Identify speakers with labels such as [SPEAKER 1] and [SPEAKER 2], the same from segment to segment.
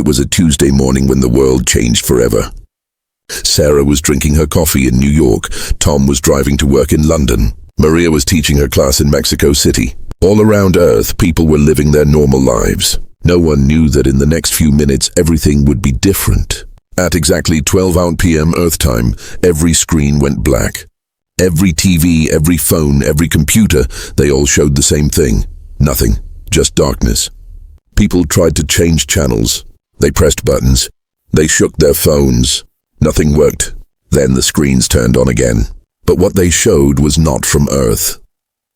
[SPEAKER 1] It was a Tuesday morning when the world changed forever. Sarah was drinking her coffee in New York. Tom was driving to work in London. Maria was teaching her class in Mexico City. All around Earth, people were living their normal lives. No one knew that in the next few minutes, everything would be different. At exactly 12 p.m. Earth time, every screen went black. Every TV, every phone, every computer, they all showed the same thing. Nothing, just darkness. People tried to change channels. They pressed buttons. They shook their phones. Nothing worked. Then the screens turned on again. But what they showed was not from Earth.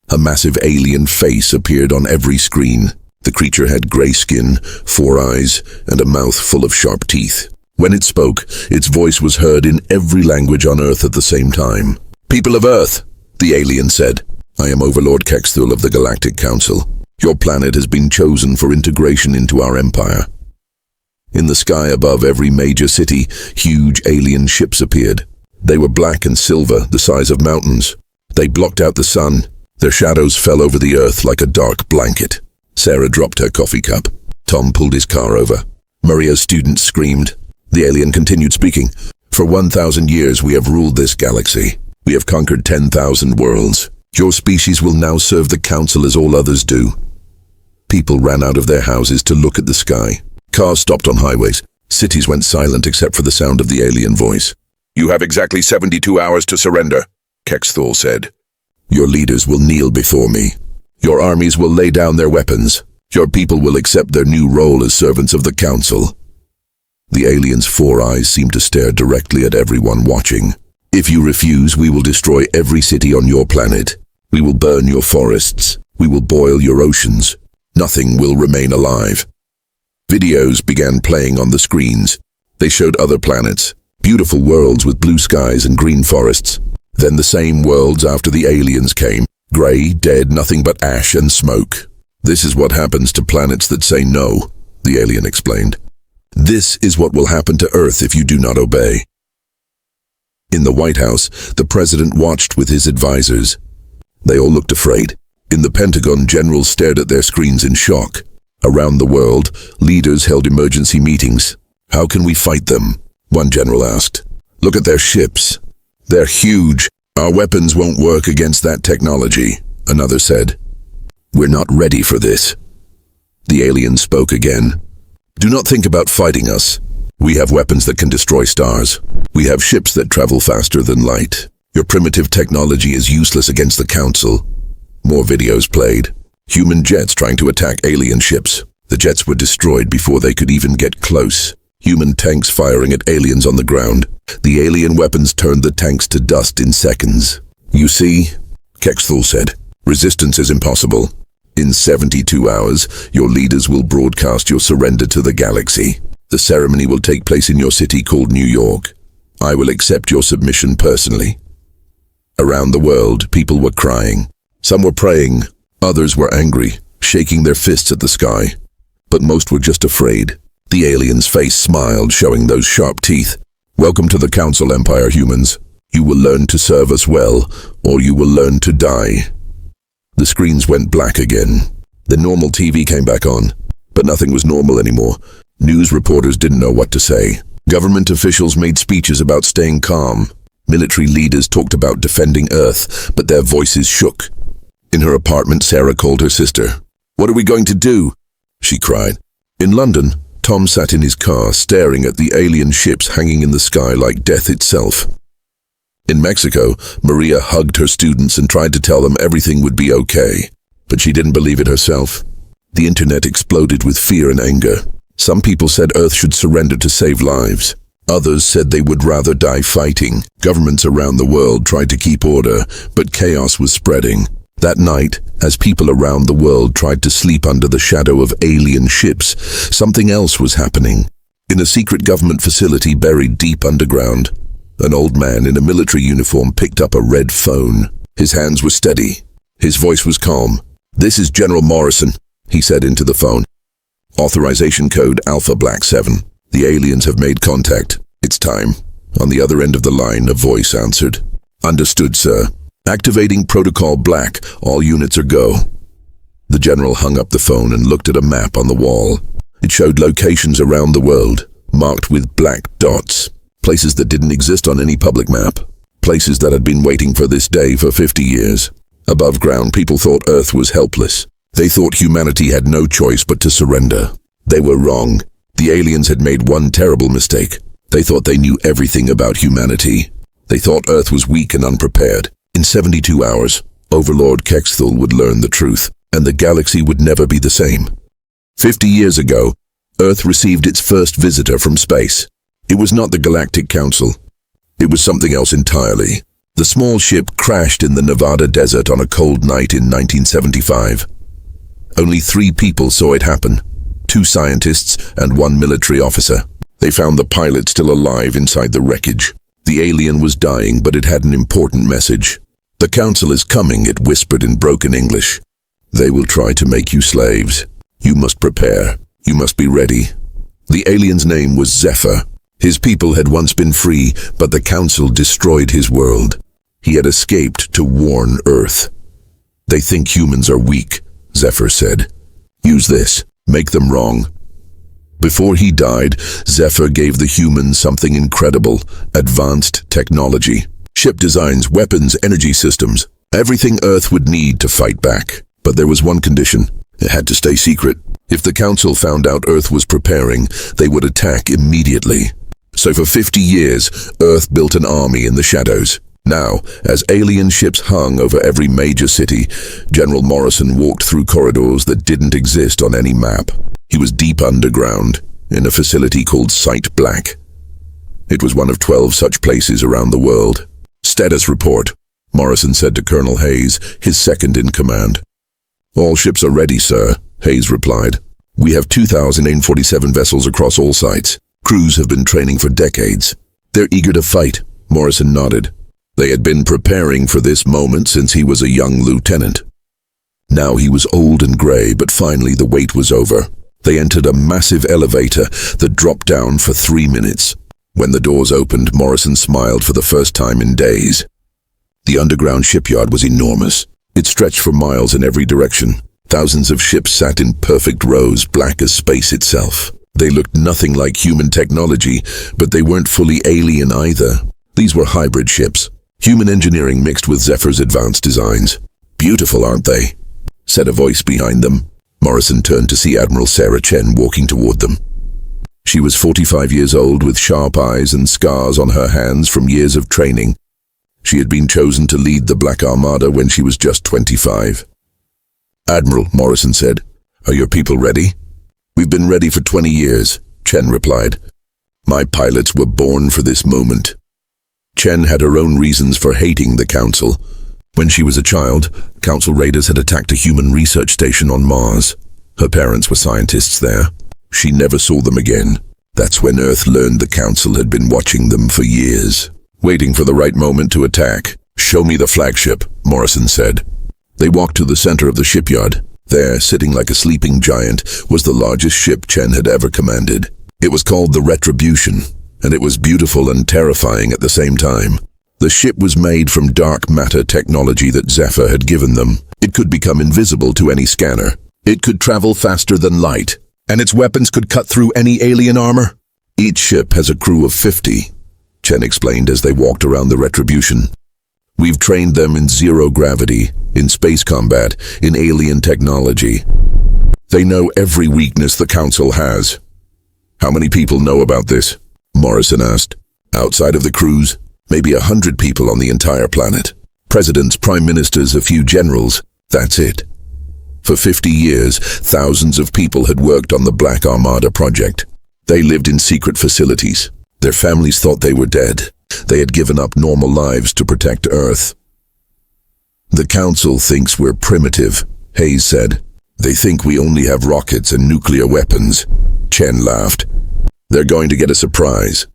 [SPEAKER 1] A massive alien face appeared on every screen. The creature had gray skin, 4 eyes, and a mouth full of sharp teeth. When it spoke, its voice was heard in every language on Earth at the same time. "People of Earth," the alien said, "I am Overlord Kexthul of the Galactic Council. Your planet has been chosen for integration into our empire." In the sky above every major city, huge alien ships appeared. They were black and silver, the size of mountains. They blocked out the sun. Their shadows fell over the Earth like a dark blanket. Sarah dropped her coffee cup. Tom pulled his car over. Maria's students screamed. The alien continued speaking. "For 1,000 years we have ruled this galaxy. We have conquered 10,000 worlds. Your species will now serve the Council as all others do." People ran out of their houses to look at the sky. Cars stopped on highways. Cities went silent except for the sound of the alien voice. "You have exactly 72 hours to surrender," Kexthul said. "Your leaders will kneel before me. Your armies will lay down their weapons. Your people will accept their new role as servants of the Council." The alien's 4 eyes seemed to stare directly at everyone watching. "If you refuse, we will destroy every city on your planet. We will burn your forests. We will boil your oceans. Nothing will remain alive." Videos began playing on the screens. They showed other planets, beautiful worlds with blue skies and green forests. Then the same worlds after the aliens came, gray, dead, nothing but ash and smoke. "This is what happens to planets that say no," the alien explained. "This is what will happen to Earth if you do not obey." In the White House, the president watched with his advisors. They all looked afraid. In the Pentagon, generals stared at their screens in shock. Around the world, leaders held emergency meetings. "How can we fight them?" one general asked. "Look at their ships. They're huge. Our weapons won't work against that technology," another said. "We're not ready for this." The alien spoke again. "Do not think about fighting us. We have weapons that can destroy stars. We have ships that travel faster than light. Your primitive technology is useless against the Council." More videos played. Human jets trying to attack alien ships. The jets were destroyed before they could even get close. Human tanks firing at aliens on the ground. The alien weapons turned the tanks to dust in seconds. "You see," Kexthul said, "resistance is impossible. In 72 hours, your leaders will broadcast your surrender to the galaxy. The ceremony will take place in your city called New York. I will accept your submission personally." Around the world, people were crying. Some were praying. Others were angry, shaking their fists at the sky. But most were just afraid. The alien's face smiled, showing those sharp teeth. "Welcome to the Council, Empire humans. You will learn to serve us well, or you will learn to die." The screens went black again. The normal TV came back on, but nothing was normal anymore. News reporters didn't know what to say. Government officials made speeches about staying calm. Military leaders talked about defending Earth, but their voices shook. In her apartment, Sarah called her sister. "What are we going to do?" she cried. In London, Tom sat in his car, staring at the alien ships hanging in the sky like death itself. In Mexico, Maria hugged her students and tried to tell them everything would be okay, but she didn't believe it herself. The internet exploded with fear and anger. Some people said Earth should surrender to save lives. Others said they would rather die fighting. Governments around the world tried to keep order, but chaos was spreading. That night, as people around the world tried to sleep under the shadow of alien ships, something else was happening. In a secret government facility buried deep underground, an old man in a military uniform picked up a red phone. His hands were steady. His voice was calm. "This is General Morrison," he said into the phone. "Authorization code Alpha Black 7. The aliens have made contact. It's time." On the other end of the line, a voice answered. "Understood, sir. Activating Protocol Black. All units are go." The general hung up the phone and looked at a map on the wall. It showed locations around the world, marked with black dots, places that didn't exist on any public map, places that had been waiting for this day for 50 years. Above ground, people thought Earth was helpless. They thought humanity had no choice but to surrender. They were wrong. The aliens had made one terrible mistake. They thought they knew everything about humanity. They thought Earth was weak and unprepared. In 72 hours, Overlord Kexthal would learn the truth, and the galaxy would never be the same. 50 years ago, Earth received its first visitor from space. It was not the Galactic Council. It was something else entirely. The small ship crashed in the Nevada desert on a cold night in 1975. Only 3 people saw it happen, 2 scientists and 1 military officer. They found the pilot still alive inside the wreckage. The alien was dying, but it had an important message. "The Council is coming," it whispered in broken English. "They will try to make you slaves. You must prepare. You must be ready." The alien's name was Zephyr. His people had once been free, but the Council destroyed his world. He had escaped to warn Earth. "They think humans are weak," Zephyr said. "Use this. Make them wrong." Before he died, Zephyr gave the humans something incredible: advanced technology. Ship designs, weapons, energy systems, everything Earth would need to fight back. But there was one condition: it had to stay secret. If the Council found out Earth was preparing, they would attack immediately. So for 50 years, Earth built an army in the shadows. Now, as alien ships hung over every major city, General Morrison walked through corridors that didn't exist on any map. He was deep underground, in a facility called Site Black. It was one of 12 such places around the world. "Status report," Morrison said to Colonel Hayes, his second in command. "All ships are ready, sir," Hayes replied. "We have 2,847 vessels across all sites. Crews have been training for decades. They're eager to fight," Morrison nodded. They had been preparing for this moment since he was a young lieutenant. Now he was old and gray, but finally the wait was over. They entered a massive elevator that dropped down for 3 minutes. When the doors opened, Morrison smiled for the first time in days. The underground shipyard was enormous. It stretched for miles in every direction. Thousands of ships sat in perfect rows, black as space itself. They looked nothing like human technology, but they weren't fully alien either. These were hybrid ships, human engineering mixed with Zephyr's advanced designs. "Beautiful, aren't they?" said a voice behind them. Morrison turned to see Admiral Sarah Chen walking toward them. She was 45 years old with sharp eyes and scars on her hands from years of training. She had been chosen to lead the Black Armada when she was just 25. "Admiral," Morrison said, "are your people ready?" "We've been ready for 20 years, Chen replied. "My pilots were born for this moment." Chen had her own reasons for hating the Council. When she was a child, Council raiders had attacked a human research station on Mars. Her parents were scientists there. She never saw them again. That's when Earth learned the Council had been watching them for years, waiting for the right moment to attack. "Show me the flagship," Morrison said. They walked to the center of the shipyard. There, sitting like a sleeping giant, was the largest ship Chen had ever commanded. It was called the Retribution, and it was beautiful and terrifying at the same time. The ship was made from dark matter technology that Zephyr had given them. It could become invisible to any scanner. It could travel faster than light, and its weapons could cut through any alien armor. "Each ship has a crew of 50, Chen explained as they walked around the Retribution. "We've trained them in zero gravity, in space combat, in alien technology. They know every weakness the Council has." "How many people know about this?" Morrison asked. "Outside of the crews, maybe 100 people on the entire planet. Presidents, prime ministers, a few generals. That's it." For 50 years, thousands of people had worked on the Black Armada project. They lived in secret facilities. Their families thought they were dead. They had given up normal lives to protect Earth. "The Council thinks we're primitive," Hayes said. "They think we only have rockets and nuclear weapons." Chen laughed. "They're going to get a surprise."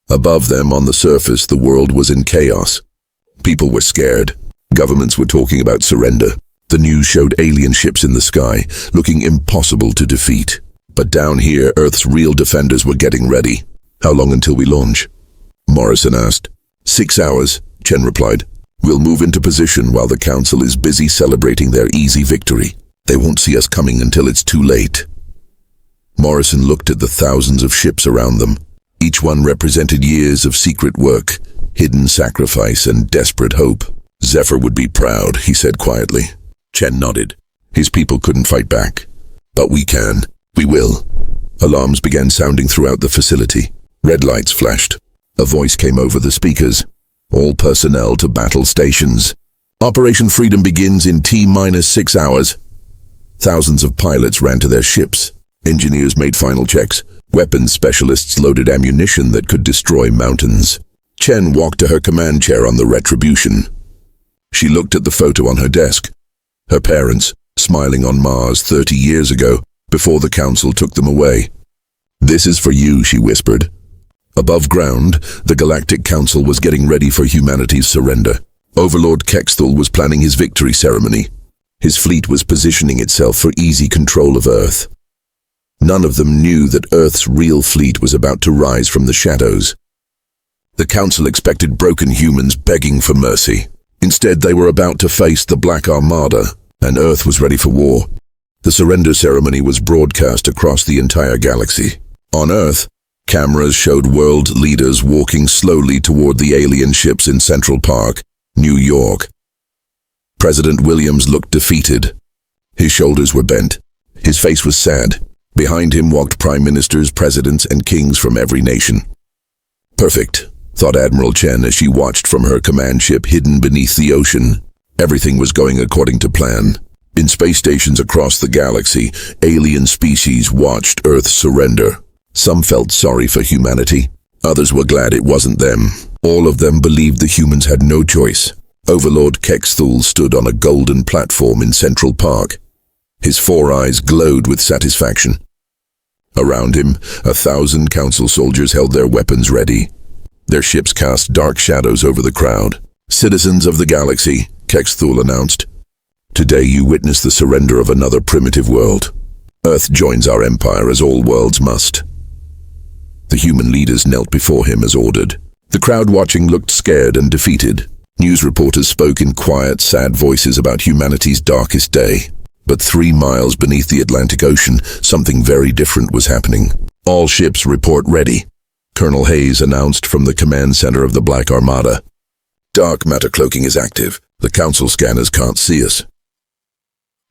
[SPEAKER 1] Above them, on the surface, the world was in chaos. People were scared. Governments were talking about surrender. The news showed alien ships in the sky, looking impossible to defeat. But down here, Earth's real defenders were getting ready. "How long until we launch?" Morrison asked. 6 hours, Chen replied. "We'll move into position while the Council is busy celebrating their easy victory. They won't see us coming until it's too late." Morrison looked at the thousands of ships around them. Each one represented years of secret work, hidden sacrifice, and desperate hope. Zephyr would be proud, he said quietly. Chen nodded. His people couldn't fight back. But we can. We will. Alarms began sounding throughout the facility. Red lights flashed. A voice came over the speakers. All personnel to battle stations. Operation Freedom begins in T-6 hours. Thousands of pilots ran to their ships. Engineers made final checks. Weapons specialists loaded ammunition that could destroy mountains. Chen walked to her command chair on the Retribution. She looked at the photo on her desk. Her parents, smiling on Mars 30 years ago, before the Council took them away. "This is for you," she whispered. Above ground, the Galactic Council was getting ready for humanity's surrender. Overlord Kexthul was planning his victory ceremony. His fleet was positioning itself for easy control of Earth. None of them knew that Earth's real fleet was about to rise from the shadows. The Council expected broken humans begging for mercy. Instead, they were about to face the Black Armada, and Earth was ready for war. The surrender ceremony was broadcast across the entire galaxy. On Earth, cameras showed world leaders walking slowly toward the alien ships in Central Park, New York. President Williams looked defeated. His shoulders were bent. His face was sad. Behind him walked prime ministers, presidents, and kings from every nation. Perfect, thought Admiral Chen as she watched from her command ship hidden beneath the ocean. Everything was going according to plan. In space stations across the galaxy, alien species watched Earth surrender. Some felt sorry for humanity. Others were glad it wasn't them. All of them believed the humans had no choice. Overlord Kexthul stood on a golden platform in Central Park. His four eyes glowed with satisfaction. Around him, 1,000 Council soldiers held their weapons ready. Their ships cast dark shadows over the crowd. "Citizens of the galaxy," Kexthul announced. "Today you witness the surrender of another primitive world. Earth joins our empire as all worlds must." The human leaders knelt before him as ordered. The crowd watching looked scared and defeated. News reporters spoke in quiet, sad voices about humanity's darkest day. But 3 miles beneath the Atlantic Ocean, something very different was happening. "All ships report ready," Colonel Hayes announced from the command center of the Black Armada. "Dark matter cloaking is active. The Council scanners can't see us."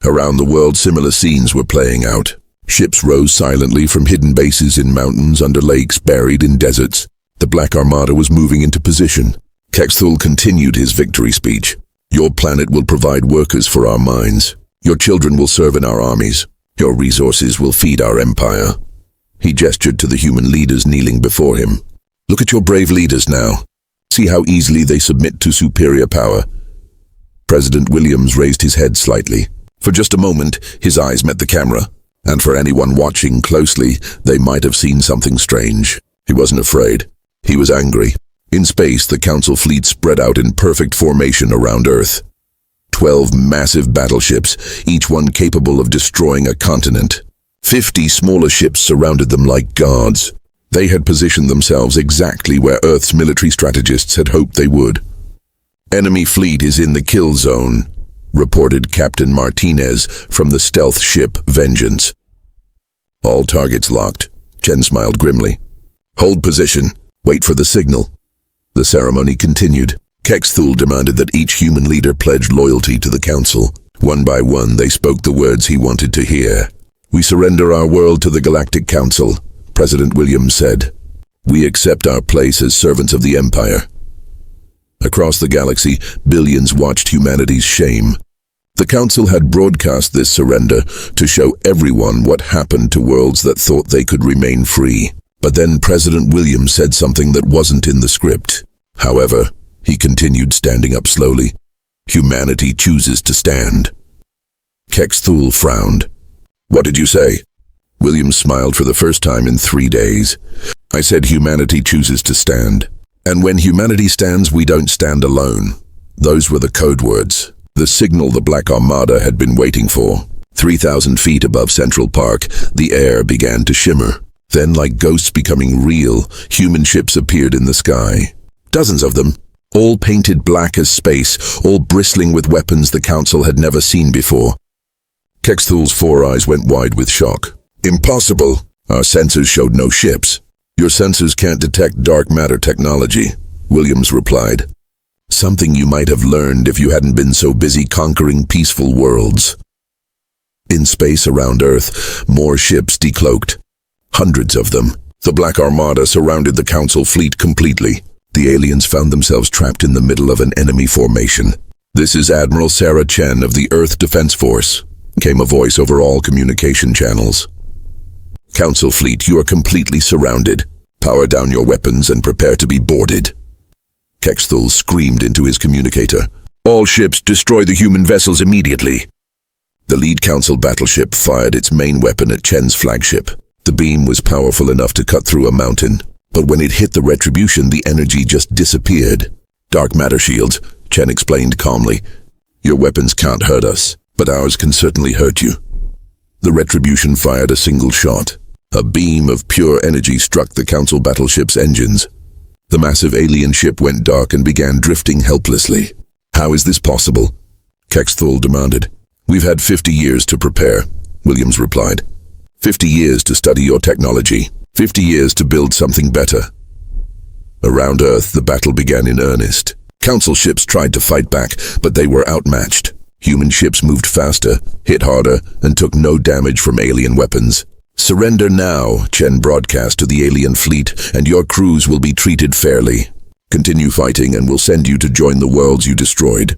[SPEAKER 1] Around the world, similar scenes were playing out. Ships rose silently from hidden bases in mountains, under lakes, buried in deserts. The Black Armada was moving into position. Kexthul continued his victory speech. "Your planet will provide workers for our mines. Your children will serve in our armies. Your resources will feed our empire." He gestured to the human leaders kneeling before him. "Look at your brave leaders now. See how easily they submit to superior power." President Williams raised his head slightly. For just a moment, his eyes met the camera. And for anyone watching closely, they might have seen something strange. He wasn't afraid. He was angry. In space, the Council fleet spread out in perfect formation around Earth. 12 massive battleships, each one capable of destroying a continent. 50 smaller ships surrounded them like guards. They had positioned themselves exactly where Earth's military strategists had hoped they would. "Enemy fleet is in the kill zone," reported Captain Martinez from the stealth ship Vengeance. "All targets locked." Chen smiled grimly. "Hold position. Wait for the signal." The ceremony continued. Kexthul demanded that each human leader pledge loyalty to the Council. One by one, they spoke the words he wanted to hear. "We surrender our world to the Galactic Council," President Williams said. "We accept our place as servants of the Empire." Across the galaxy, billions watched humanity's shame. The Council had broadcast this surrender to show everyone what happened to worlds that thought they could remain free. But then President Williams said something that wasn't in the script. However, he continued, standing up slowly. "Humanity chooses to stand." Kexthul frowned. "What did you say?" Williams smiled for the first time in 3 days. "I said humanity chooses to stand. And when humanity stands, we don't stand alone." Those were the code words, the signal the Black Armada had been waiting for. 3,000 feet above Central Park, the air began to shimmer. Then, like ghosts becoming real, human ships appeared in the sky. Dozens of them, all painted black as space, all bristling with weapons the Council had never seen before. Kexthul's 4 eyes went wide with shock. "Impossible!" Our sensors showed no ships. Your sensors can't detect dark matter technology, Williams replied. Something you might have learned if you hadn't been so busy conquering peaceful worlds. In space around Earth, more ships decloaked. Hundreds of them. The Black Armada surrounded the Council fleet completely. The aliens found themselves trapped in the middle of an enemy formation. "This is Admiral Sarah Chen of the Earth Defense Force," came a voice over all communication channels. "Council fleet, you are completely surrounded. Power down your weapons and prepare to be boarded." Kexthul screamed into his communicator. "All ships, destroy the human vessels immediately." The lead Council battleship fired its main weapon at Chen's flagship. The beam was powerful enough to cut through a mountain, but when it hit the Retribution, the energy just disappeared. "Dark matter shields," Chen explained calmly. "Your weapons can't hurt us, but ours can certainly hurt you." The Retribution fired a single shot. A beam of pure energy struck the Council battleship's engines. The massive alien ship went dark and began drifting helplessly. "How is this possible?" Kexthul demanded. "We've had 50 years to prepare," Williams replied. 50 years to study your technology. 50 years to build something better." Around Earth, the battle began in earnest. Council ships tried to fight back, but they were outmatched. Human ships moved faster, hit harder, and took no damage from alien weapons. "Surrender now," Chen broadcast to the alien fleet, "and your crews will be treated fairly. Continue fighting and we'll send you to join the worlds you destroyed."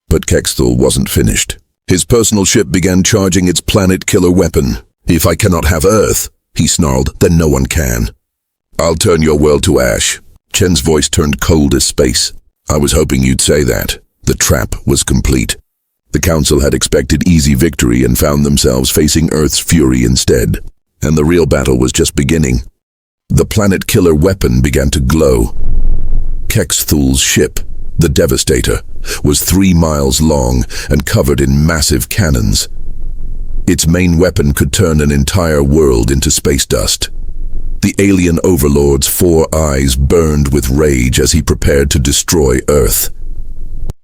[SPEAKER 1] But Kexthul wasn't finished. His personal ship began charging its planet-killer weapon. "If I cannot have Earth," he snarled, "then no one can. I'll turn your world to ash." Chen's voice turned cold as space. "I was hoping you'd say that." The trap was complete. The Council had expected easy victory and found themselves facing Earth's fury instead. And the real battle was just beginning. The planet-killer weapon began to glow. Kexthul's ship, the Devastator, was 3 miles long and covered in massive cannons. Its main weapon could turn an entire world into space dust. The alien overlord's 4 eyes burned with rage as he prepared to destroy Earth.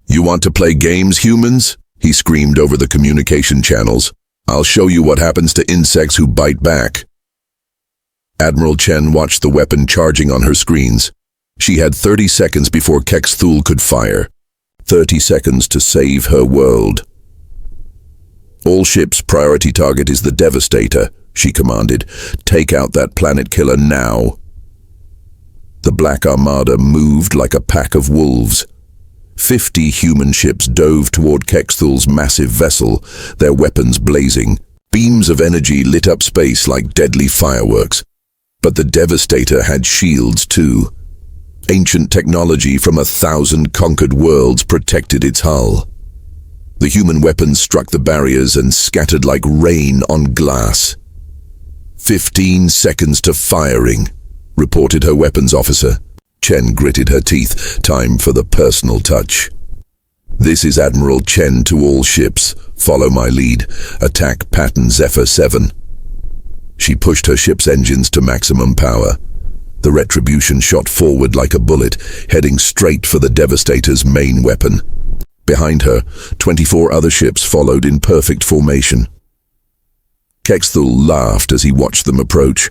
[SPEAKER 1] "You want to play games, humans?" he screamed over the communication channels. "I'll show you what happens to insects who bite back." Admiral Chen watched the weapon charging on her screens. She had 30 seconds before Kexthul could fire. 30 seconds to save her world. "All ships, priority target is the Devastator," she commanded. "Take out that planet killer now." The Black Armada moved like a pack of wolves. 50 human ships dove toward Kexthul's massive vessel, their weapons blazing. Beams of energy lit up space like deadly fireworks. But the Devastator had shields too. Ancient technology from 1,000 conquered worlds protected its hull. The human weapons struck the barriers and scattered like rain on glass. 15 seconds to firing, reported her weapons officer. Chen gritted her teeth. Time for the personal touch. "This is Admiral Chen to all ships. Follow my lead. Attack pattern Zephyr 7. She pushed her ship's engines to maximum power. The Retribution shot forward like a bullet, heading straight for the Devastator's main weapon. Behind her, 24 other ships followed in perfect formation. Kexthul laughed as he watched them approach.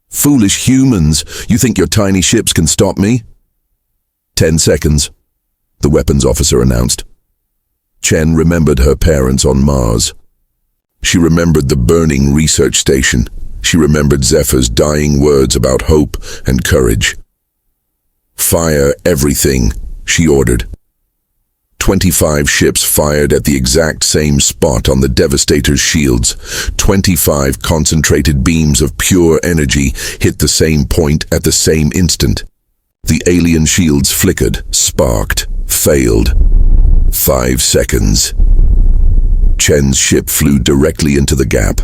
[SPEAKER 1] "Foolish humans, you think your tiny ships can stop me?" 10 seconds, the weapons officer announced. Chen remembered her parents on Mars. She remembered the burning research station. She remembered Zephyr's dying words about hope and courage. "Fire everything," she ordered. 25 ships fired at the exact same spot on the Devastator's shields. 25 concentrated beams of pure energy hit the same point at the same instant. The alien shields flickered, sparked, failed. 5 seconds. Chen's ship flew directly into the gap.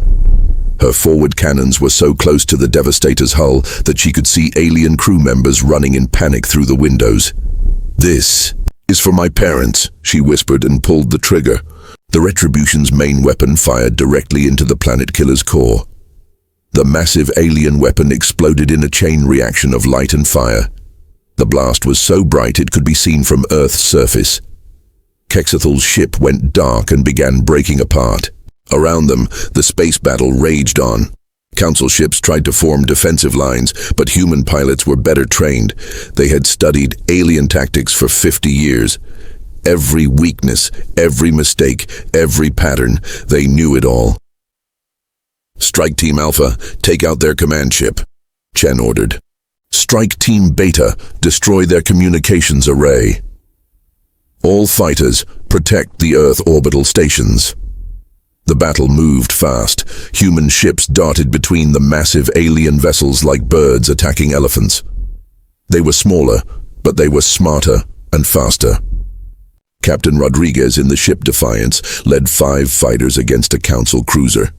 [SPEAKER 1] Her forward cannons were so close to the Devastator's hull that she could see alien crew members running in panic through the windows. "This is for my parents," she whispered and pulled the trigger. The Retribution's main weapon fired directly into the planet killer's core. The massive alien weapon exploded in a chain reaction of light and fire. The blast was so bright it could be seen from Earth's surface. Kexthul's ship went dark and began breaking apart. Around them, the space battle raged on. Council ships tried to form defensive lines, but human pilots were better trained. They had studied alien tactics for 50 years. Every weakness, every mistake, every pattern, they knew it all. "Strike Team Alpha, take out their command ship," Chen ordered. "Strike Team Beta, destroy their communications array. All fighters, protect the Earth orbital stations." The battle moved fast. Human ships darted between the massive alien vessels like birds attacking elephants. They were smaller, but they were smarter and faster. Captain Rodriguez in the ship Defiance led 5 fighters against a Council cruiser.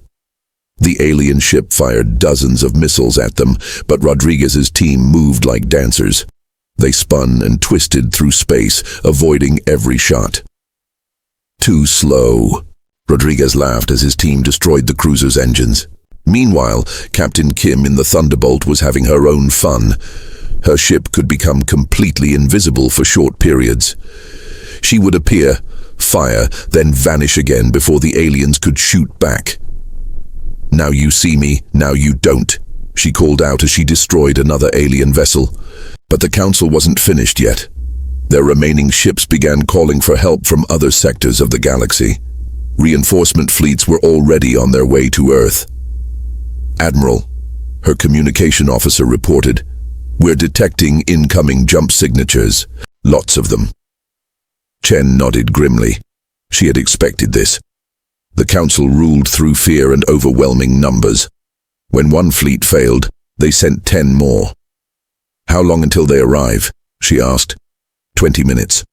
[SPEAKER 1] The alien ship fired dozens of missiles at them, but Rodriguez's team moved like dancers. They spun and twisted through space, avoiding every shot. "Too slow," Rodriguez laughed as his team destroyed the cruiser's engines. Meanwhile, Captain Kim in the Thunderbolt was having her own fun. Her ship could become completely invisible for short periods. She would appear, fire, then vanish again before the aliens could shoot back. "Now you see me, now you don't," she called out as she destroyed another alien vessel. But the Council wasn't finished yet. Their remaining ships began calling for help from other sectors of the galaxy. Reinforcement fleets were already on their way to Earth. "Admiral," her communication officer reported, "we're detecting incoming jump signatures. Lots of them." Chen nodded grimly. She had expected this. The Council ruled through fear and overwhelming numbers. When one fleet failed, they sent 10 more. "How long until they arrive?" she asked. 20 minutes.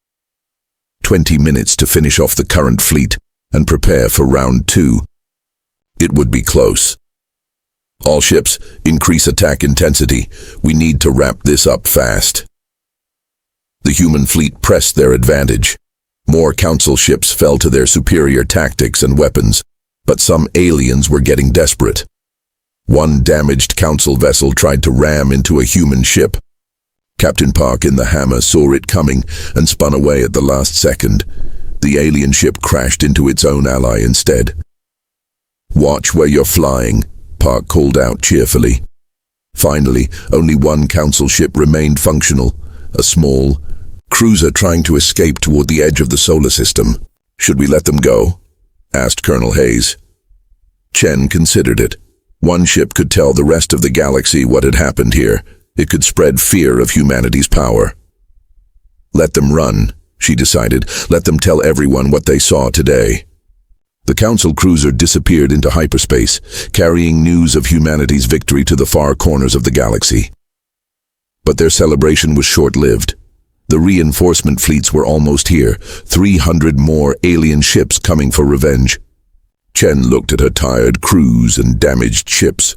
[SPEAKER 1] 20 minutes to finish off the current fleet and prepare for round 2. It would be close. "All ships, increase attack intensity. We need to wrap this up fast." The human fleet pressed their advantage. More Council ships fell to their superior tactics and weapons, but some aliens were getting desperate. One damaged Council vessel tried to ram into a human ship. Captain Park in the Hammer saw it coming and spun away at the last second. The alien ship crashed into its own ally instead. "Watch where you're flying," Park called out cheerfully. Finally, only one Council ship remained functional, a small cruiser trying to escape toward the edge of the solar system. "Should we let them go?" asked Colonel Hayes. Chen considered it. One ship could tell the rest of the galaxy what had happened here. It could spread fear of humanity's power. "Let them run," she decided. "Let them tell everyone what they saw today." The Council cruiser disappeared into hyperspace, carrying news of humanity's victory to the far corners of the galaxy. But their celebration was short-lived. The reinforcement fleets were almost here, 300 more alien ships coming for revenge. Chen looked at her tired crews and damaged ships.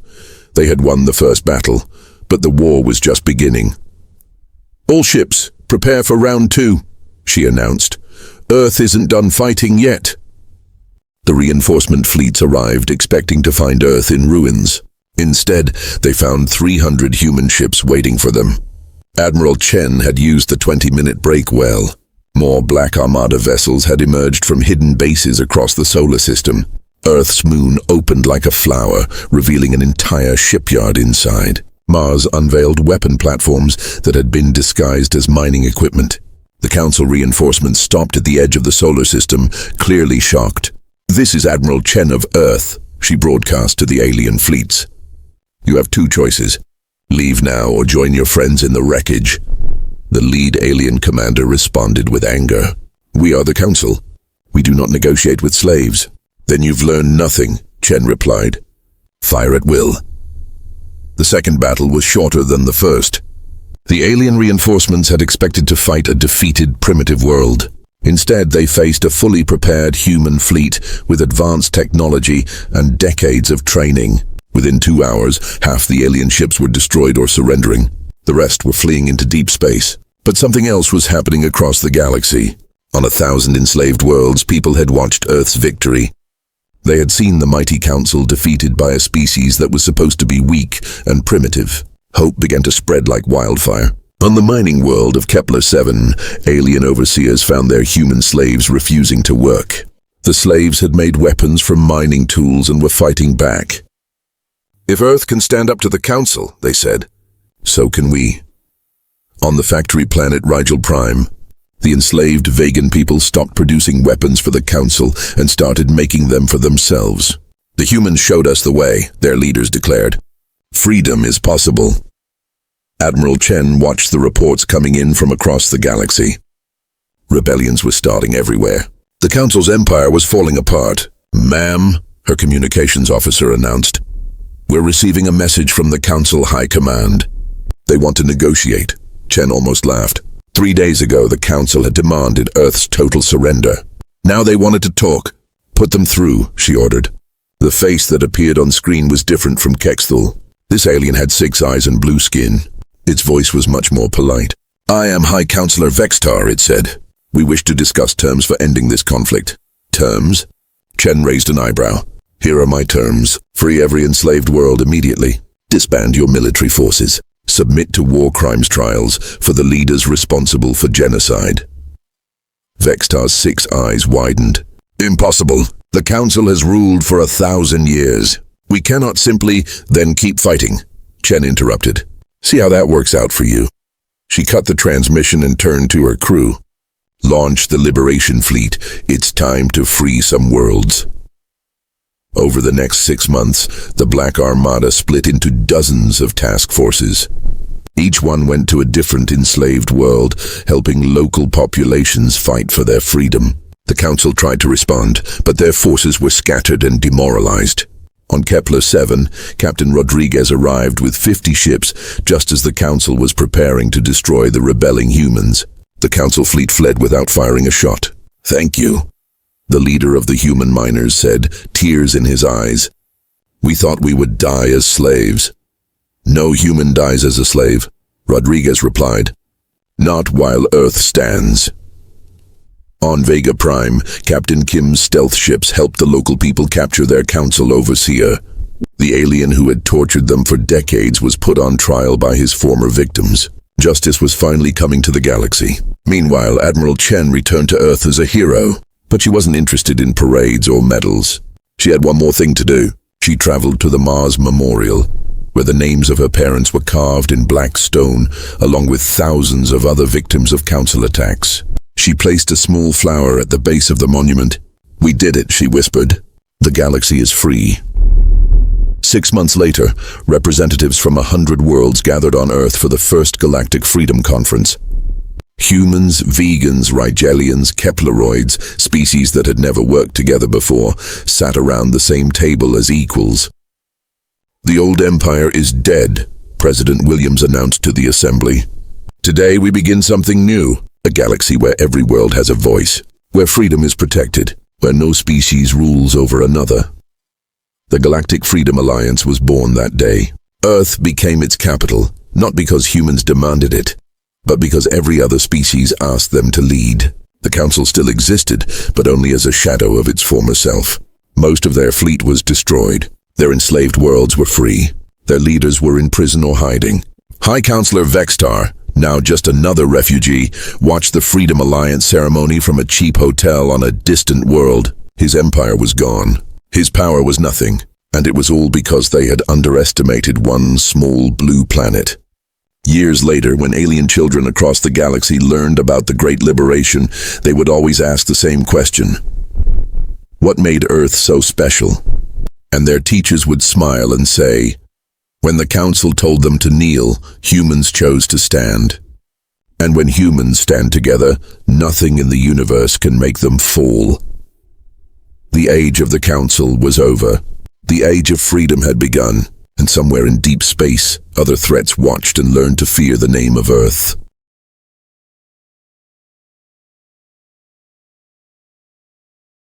[SPEAKER 1] They had won the first battle, but the war was just beginning. "All ships, prepare for round 2, she announced. "Earth isn't done fighting yet." The reinforcement fleets arrived expecting to find Earth in ruins. Instead, they found 300 human ships waiting for them. Admiral Chen had used the 20-minute break well. More Black Armada vessels had emerged from hidden bases across the solar system. Earth's moon opened like a flower, revealing an entire shipyard inside. Mars unveiled weapon platforms that had been disguised as mining equipment. The Council reinforcements stopped at the edge of the solar system, clearly shocked. "This is Admiral Chen of Earth," she broadcast to the alien fleets. "You have 2 choices. Leave now or join your friends in the wreckage." The lead alien commander responded with anger. "We are the Council. We do not negotiate with slaves." "Then you've learned nothing," Chen replied. "Fire at will." The second battle was shorter than the first. The alien reinforcements had expected to fight a defeated primitive world. Instead, they faced a fully prepared human fleet with advanced technology and decades of training. Within 2 hours, half the alien ships were destroyed or surrendering. The rest were fleeing into deep space. But something else was happening across the galaxy. On 1,000 enslaved worlds, people had watched Earth's victory. They had seen the mighty Council defeated by a species that was supposed to be weak and primitive. Hope began to spread like wildfire. On the mining world of Kepler-7, alien overseers found their human slaves refusing to work. The slaves had made weapons from mining tools and were fighting back. If Earth can stand up to the Council, they said, so can we. On the factory planet Rigel Prime, the enslaved Vegan people stopped producing weapons for the Council and started making them for themselves. The humans showed us the way, their leaders declared. Freedom is possible. Admiral Chen watched the reports coming in from across the galaxy. Rebellions were starting everywhere. The Council's empire was falling apart. Ma'am, her communications officer announced, we're receiving a message from the Council High Command. They want to negotiate. Chen almost laughed. 3 days ago, the Council had demanded Earth's total surrender. Now they wanted to talk. Put them through, she ordered. The face that appeared on screen was different from Kexthal. This alien had 6 eyes and blue skin. Its voice was much more polite. I am High Counselor Vextar, it said. We wish to discuss terms for ending this conflict. Terms? Chen raised an eyebrow. Here are my terms. Free every enslaved world immediately. Disband your military forces. Submit to war crimes trials for the leaders responsible for genocide. Vextar's 6 eyes widened. Impossible. The Council has ruled for 1,000 years. We cannot simply then keep fighting. Chen interrupted. See how that works out for you. She cut the transmission and turned to her crew. Launch the Liberation Fleet. It's time to free some worlds. Over the next 6 months, the Black Armada split into dozens of task forces. Each one went to a different enslaved world, helping local populations fight for their freedom. The Council tried to respond, but their forces were scattered and demoralized. On Kepler 7, Captain Rodriguez arrived with 50 ships just as the Council was preparing to destroy the rebelling humans. The Council fleet fled without firing a shot. Thank you, the leader of the human miners said, tears in his eyes. We thought we would die as slaves. No human dies as a slave, Rodriguez replied. Not while Earth stands. On Vega Prime, Captain Kim's stealth ships helped the local people capture their council overseer. The alien who had tortured them for decades was put on trial by his former victims. Justice was finally coming to the galaxy. Meanwhile, Admiral Chen returned to Earth as a hero, but she wasn't interested in parades or medals. She had one more thing to do. She traveled to the Mars Memorial, where the names of her parents were carved in black stone, along with thousands of other victims of Council attacks. She placed a small flower at the base of the monument. We did it, she whispered. The galaxy is free. 6 months later, representatives from 100 worlds gathered on Earth for the first Galactic Freedom Conference. Humans, vegans, Rigelians, Kepleroids, species that had never worked together before, sat around the same table as equals. The old empire is dead, President Williams announced to the assembly. Today we begin something new, a galaxy where every world has a voice, where freedom is protected, where no species rules over another. The Galactic Freedom Alliance was born that day. Earth became its capital, not because humans demanded it, but because every other species asked them to lead. The Council still existed, but only as a shadow of its former self. Most of their fleet was destroyed. Their enslaved worlds were free. Their leaders were in prison or hiding. High Counselor Vextar, now just another refugee, watched the Freedom Alliance ceremony from a cheap hotel on a distant world. His empire was gone. His power was nothing, and it was all because they had underestimated one small blue planet. Years later, when alien children across the galaxy learned about the Great Liberation, they would always ask the same question. What made Earth so special? And their teachers would smile and say, when the Council told them to kneel, humans chose to stand. And when humans stand together, nothing in the universe can make them fall. The age of the Council was over. The age of freedom had begun, and somewhere in deep space, other threats watched and learned to fear the name of Earth.